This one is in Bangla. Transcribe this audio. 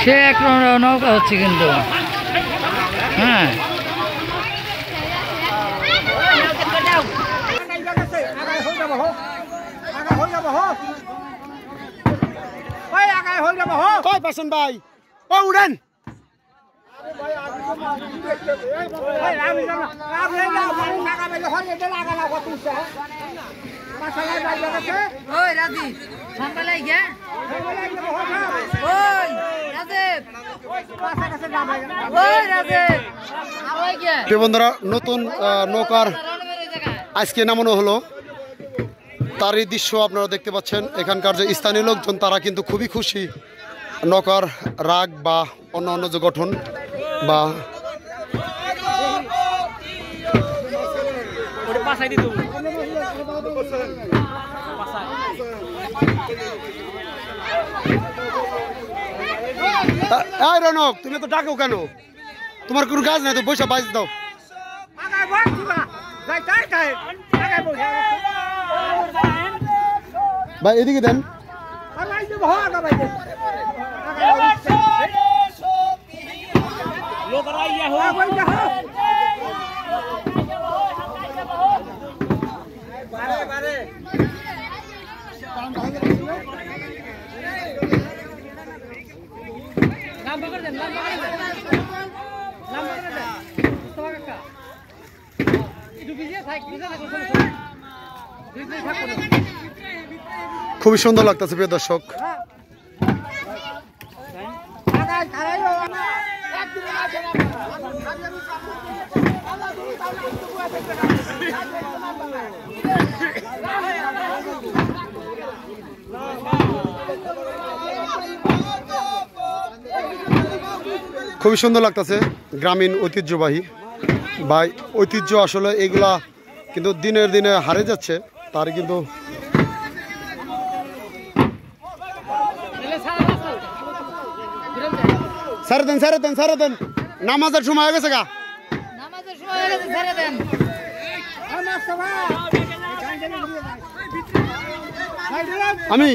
সে এক নৌকা হচ্ছে কিন্তু হ্যাঁ কয় পার্সেন্ট ভাই ও উড়েন বন্ধুরা নতুন নৌকার আজকে নামানো হলো তারই দৃশ্য আপনারা দেখতে পাচ্ছেন এখানকার যে স্থানীয় লোকজন তারা কিন্তু খুবই খুশি নৌকার রাগ বা অন্য যে গঠন বা রনক তুমি তো ডাকো কেন তোমার কোনো কাজ নাই তো বৈশা বাইজ দাও ভাই এদিকে দেন খুবই সুন্দর লাগতেছে প্রিয় দর্শক খুবই সুন্দর লাগতেছে গ্রামীণ ঐতিহ্যবাহী বা ঐতিহ্য আসলে এগুলা কিন্তু দিনের দিনে হারে যাচ্ছে তার কিন্তু সারা দেন নামাজের সময় হয়ে গেছে গা আমি